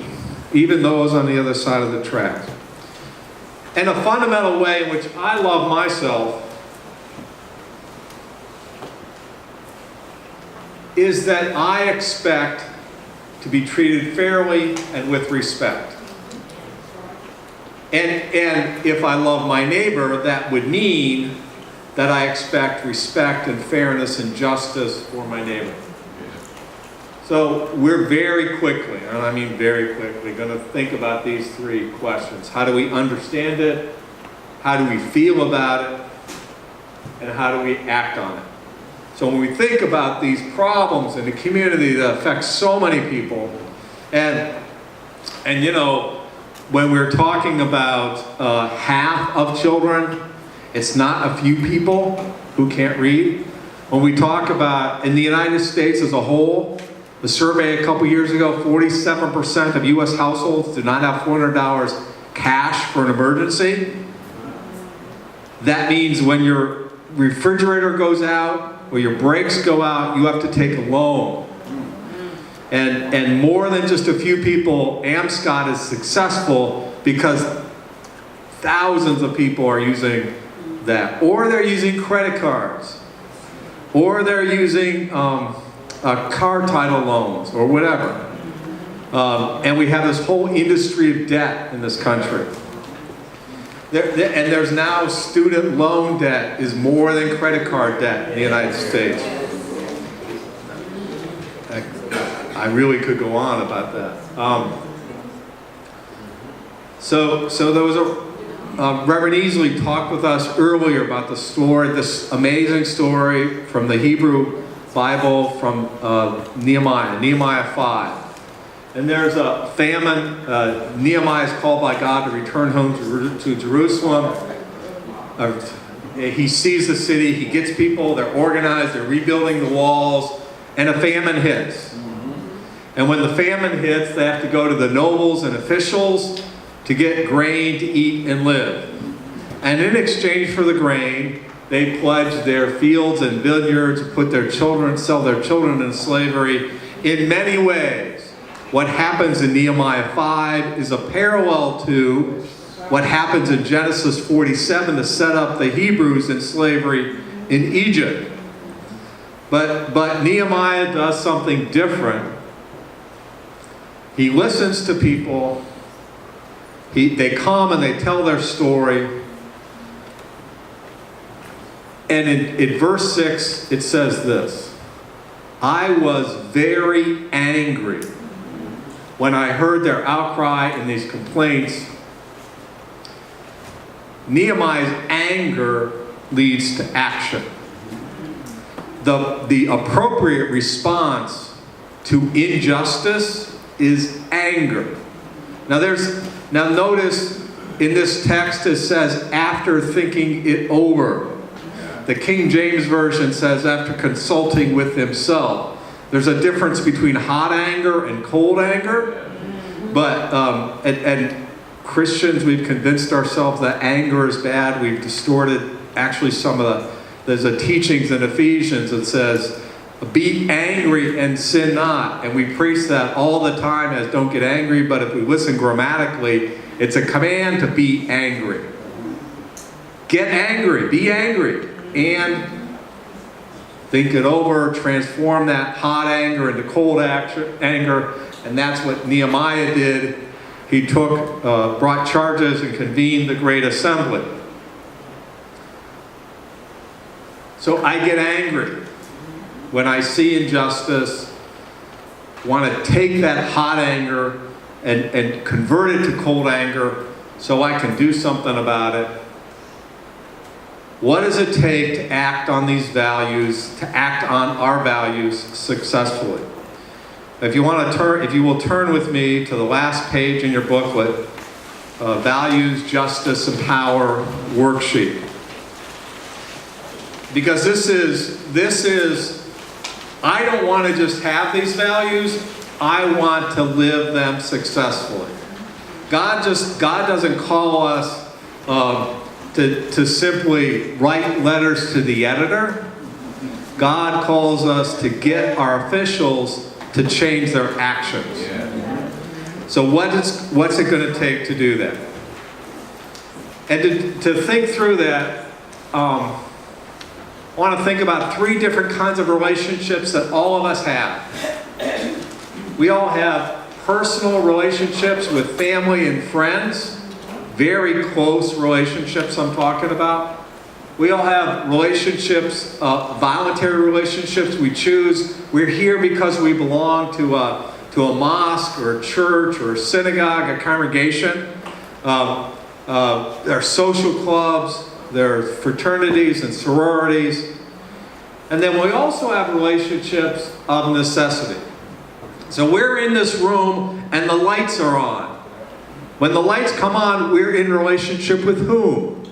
even those on the other side of the tracks. And a fundamental way in which I love myself is that I expect to be treated fairly and with respect. And if I love my neighbor, that would mean that I expect respect and fairness and justice for my neighbor. So we're very quickly, and I mean very quickly, going to think about these three questions. How do we understand it? How do we feel about it? And how do we act on it? So when we think about these problems in the community that affect so many people, and you know, when we're talking about half of children, it's not a few people who can't read. When we talk about, in the United States as a whole, the survey a couple years ago, 47% of U.S. households do not have $400 cash for an emergency. That means when your refrigerator goes out or your brakes go out, you have to take a loan. And more than just a few people, AMSCOT is successful because thousands of people are using that. Or they're using credit cards. Or they're using car title loans or whatever. And we have this whole industry of debt in this country. And there's now student loan debt is more than credit card debt in the United States. I really could go on about that. So there was Reverend Easley talked with us earlier about the story, this amazing story from the Hebrew Bible from Nehemiah 5. And there's a famine. Nehemiah is called by God to return home to Jerusalem. He sees the city, he gets people, they're organized, they're rebuilding the walls, and a famine hits. And when the famine hits, they have to go to the nobles and officials to get grain to eat and live. And in exchange for the grain, they pledge their fields and vineyards, sell their children into slavery. In many ways, what happens in Nehemiah 5 is a parallel to what happens in Genesis 47 to set up the Hebrews in slavery in Egypt. But Nehemiah does something different. He listens to people. They come and they tell their story. And in verse 6, it says this: I was very angry when I heard their outcry and these complaints. Nehemiah's anger leads to action. The appropriate response to injustice is anger. Now notice in this text it says after thinking it over. the King James Version says, after consulting with himself. There's a difference between hot anger and cold anger. But, and Christians, we've convinced ourselves that anger is bad. We've distorted actually there's a teachings in Ephesians that says, be angry and sin not. And we preach that all the time as don't get angry, but if we listen grammatically, it's a command to be angry. Get angry, be angry, and think it over, transform that hot anger into cold anger, and that's what Nehemiah did. He brought charges and convened the great assembly. So I get angry when I see injustice, want to take that hot anger and convert it to cold anger so I can do something about it. What does it take to act on these values, to act on our values successfully? If you will turn with me to the last page in your booklet, Values, Justice, and Power worksheet. Because this is, I don't want to just have these values, I want to live them successfully. God doesn't call us to simply write letters to the editor. God calls us to get our officials to change their actions. So what's it going to take to do that? And to think through that, I want to think about 3 different kinds of relationships that all of us have. We all have personal relationships with family and friends, very close relationships I'm talking about. We all have relationships, voluntary relationships we choose. We're here because we belong to a mosque or a church or a synagogue, a congregation. There are social clubs, there are fraternities and sororities. And then we also have relationships of necessity. So we're in this room and the lights are on. When the lights come on, we're in relationship with whom?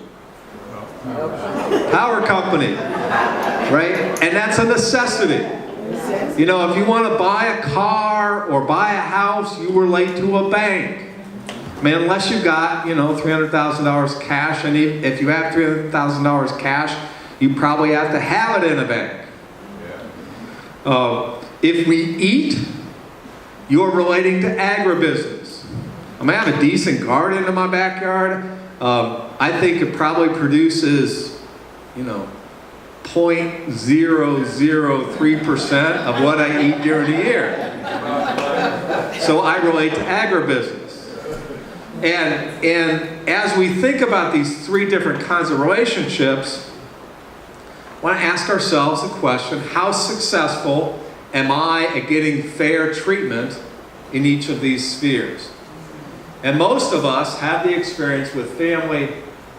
Power company, right? And that's a necessity. You know, if you want to buy a car or buy a house, you relate to a bank. I mean, unless you got, $300,000 cash, and if you have $300,000 cash, you probably have to have it in a bank. If we eat, you're relating to agribusiness. I mean, I have a decent garden in my backyard. I think it probably produces, 0.003% of what I eat during the year. So I relate to agribusiness. And as we think about these 3 different kinds of relationships, I want to ask ourselves the question, how successful am I at getting fair treatment in each of these spheres? And most of us have the experience with family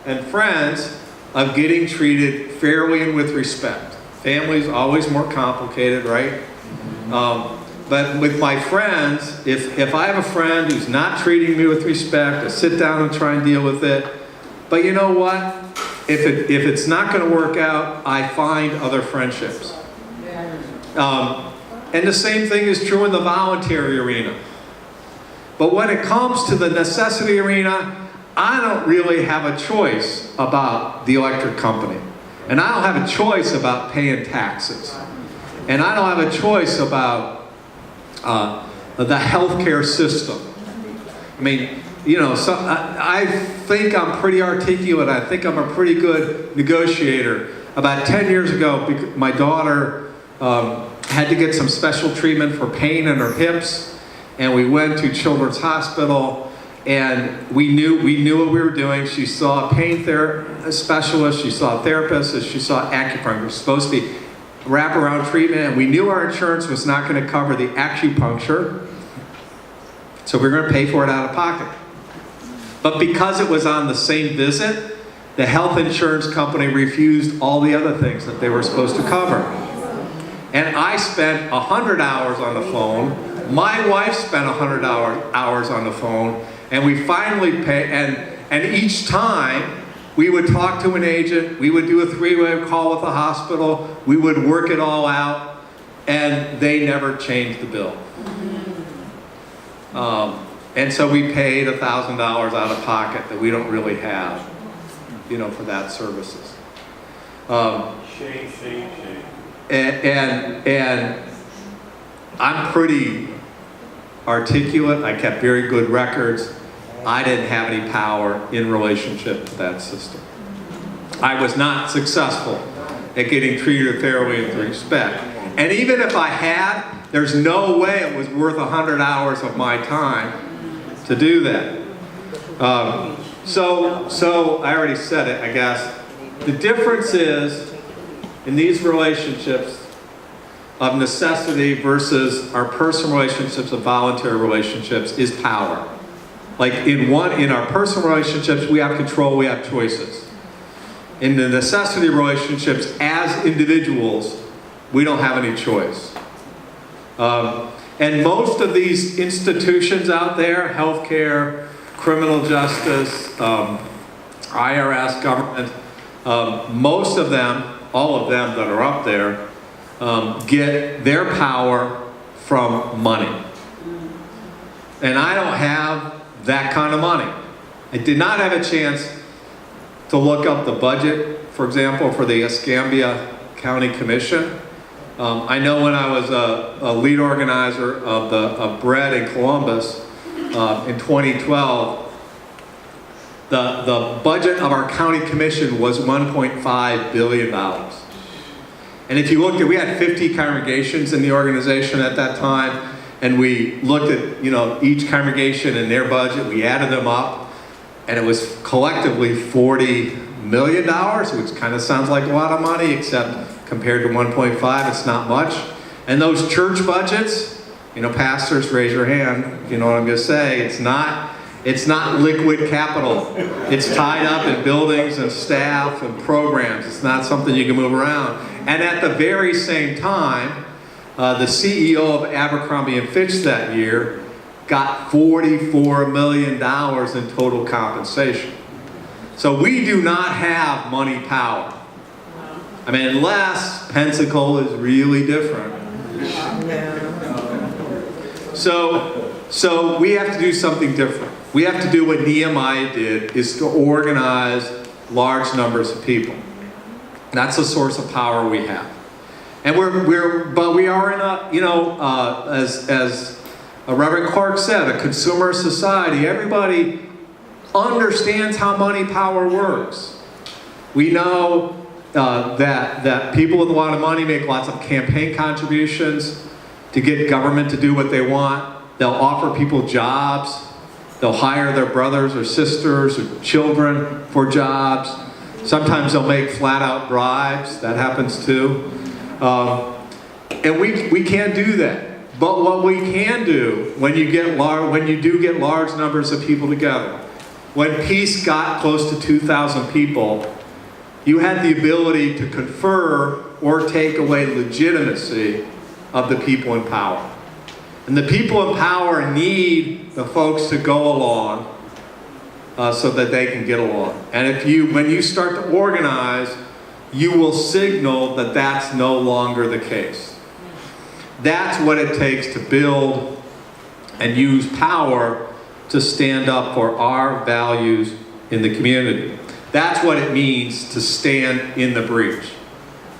and friends of getting treated fairly and with respect. Family's always more complicated, right? But with my friends, if I have a friend who's not treating me with respect, I sit down and try and deal with it. But you know what? If it's not going to work out, I find other friendships. And the same thing is true in the voluntary arena. But when it comes to the necessity arena, I don't really have a choice about the electric company. And I don't have a choice about paying taxes. And I don't have a choice about the healthcare system. I mean, I think I'm pretty articulate. I think I'm a pretty good negotiator. About 10 years ago, my daughter had to get some special treatment for pain in her hips, and we went to Children's Hospital, and we knew what we were doing. She saw a pain specialist, she saw a therapist, and she saw acupuncture. It was supposed to be wraparound treatment, and we knew our insurance was not going to cover the acupuncture, so we were going to pay for it out of pocket. But because it was on the same visit, the health insurance company refused all the other things that they were supposed to cover. And I spent 100 hours on the phone. My wife spent 100 hours on the phone, and we finally paid. And each time we would talk to an agent, we would do a three-way call with the hospital, we would work it all out, and they never changed the bill. And so we paid $1,000 out of pocket that we don't really have, for that services. And I'm pretty articulate. I kept very good records. I didn't have any power in relationship to that system. I was not successful at getting treated fairly and with respect. And even if I had, there's no way it was worth 100 hours of my time to do that. So I already said it, I guess. The difference is, in these relationships of necessity versus our personal relationships of voluntary relationships, is power. Like in our personal relationships, we have control, we have choices. In the necessity relationships, as individuals, we don't have any choice. And most of these institutions out there, healthcare, criminal justice, IRS, government, most of them, all of them that are up there, get their power from money. And I don't have that kind of money. I did not have a chance to look up the budget, for example, for the Escambia County Commission. I know when I was a lead organizer of Bread in Columbus in 2012, the budget of our county commission was $1.5 billion. And if you looked at, we had 50 congregations in the organization at that time, and we looked at each congregation and their budget, we added them up, and it was collectively $40 million, which kind of sounds like a lot of money, except compared to 1.5, it's not much. And those church budgets, pastors, raise your hand, you know what I'm gonna say, it's not liquid capital. It's tied up in buildings and staff and programs. It's not something you can move around. And at the very same time, the CEO of Abercrombie & Fitch that year got $44 million in total compensation. So we do not have money power. I mean, unless Pensacola is really different. So we have to do something different. We have to do what Nehemiah did, is to organize large numbers of people. That's the source of power we have. And we are in a, as Reverend Clark said, a consumer society. Everybody understands how money power works. We know that people with a lot of money make lots of campaign contributions to get government to do what they want. They'll offer people jobs. They'll hire their brothers or sisters or children for jobs. Sometimes they'll make flat-out bribes. That happens too. And we can't do that. But what we can do when you do get large numbers of people together, when peace got close to 2,000 people, you had the ability to confer or take away legitimacy of the people in power. And the people in power need the folks to go along so that they can get along. And when you start to organize, you will signal that that's no longer the case. That's what it takes to build and use power to stand up for our values in the community. That's what it means to stand in the breach.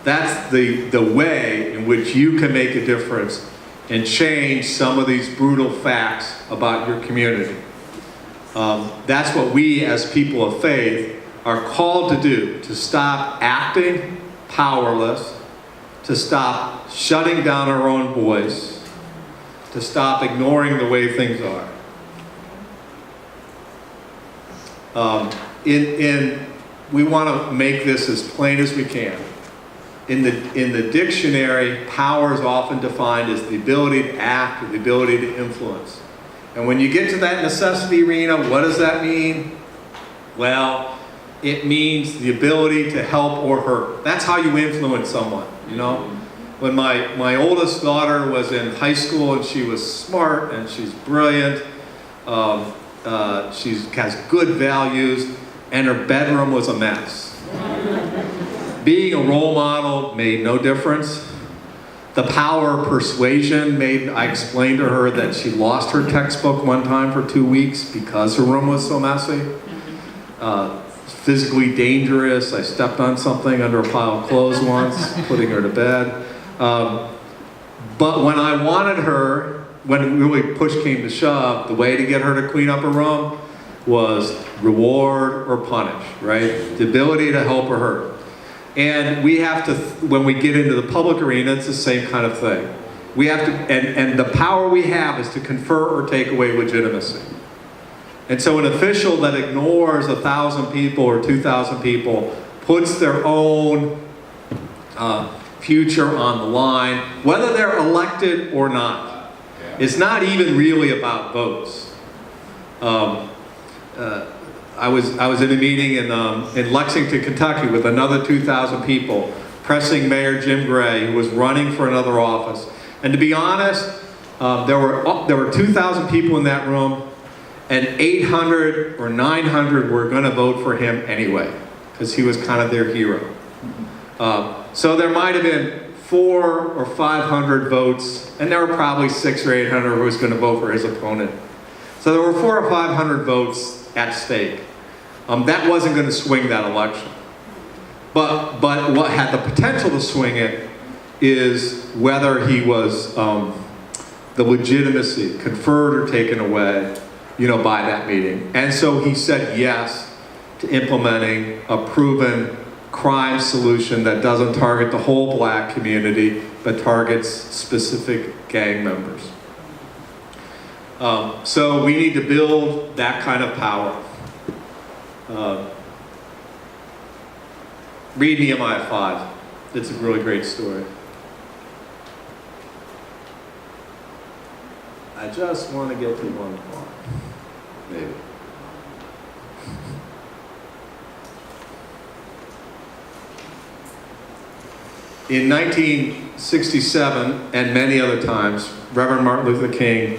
That's the way in which you can make a difference and change some of these brutal facts about your community. That's what we as people of faith are called to do, to stop acting powerless, to stop shutting down our own voice, to stop ignoring the way things are. We want to make this as plain as we can. In the dictionary, power is often defined as the ability to act or the ability to influence. And when you get to that necessity arena, what does that mean? Well, it means the ability to help or hurt. That's how you influence someone, When my oldest daughter was in high school and she was smart and she's brilliant, she has good values, and her bedroom was a mess. Being a role model made no difference. The power of persuasion made, I explained to her that she lost her textbook one time for 2 weeks because her room was so messy. Physically dangerous. I stepped on something under a pile of clothes once, putting her to bed. But when I wanted her, when really push came to shove, the way to get her to clean up her room was reward or punish, right? The ability to help or hurt. And we have to, when we get into the public arena, it's the same kind of thing. We have to, and the power we have is to confer or take away legitimacy. And so an official that ignores 1,000 people or 2,000 people puts their own future on the line, whether they're elected or not. It's not even really about votes. I was in a meeting in Lexington, Kentucky with another 2,000 people pressing Mayor Jim Gray, who was running for another office. And to be honest, there were 2,000 people in that room, and 800 or 900 were going to vote for him anyway, because he was kind of their hero. So there might have been 400 or 500 votes, and there were probably 600 or 800 who was going to vote for his opponent. So there were 400 or 500 votes at stake. That wasn't going to swing that election. But what had the potential to swing it is whether he was the legitimacy conferred or taken away, by that meeting. And so he said yes to implementing a proven crime solution that doesn't target the whole black community, but targets specific gang members. So we need to build that kind of power. Read Nehemiah 5. It's a really great story. I just want to get to one part, maybe. In 1967, and many other times, Reverend Martin Luther King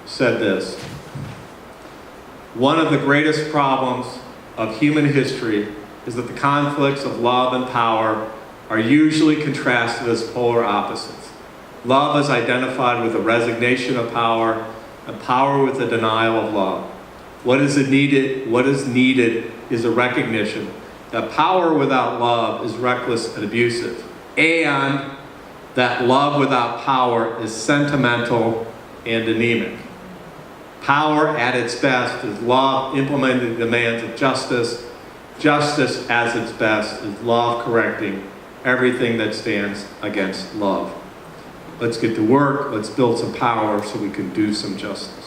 said this: one of the greatest problems of human history is that the conflicts of love and power are usually contrasted as polar opposites. Love is identified with the resignation of power, and power with the denial of love. What is needed is a recognition that power without love is reckless and abusive, and that love without power is sentimental and anemic. Power at its best is love implementing the demands of justice. Justice as its best is love correcting everything that stands against love. Let's get to work. Let's build some power so we can do some justice.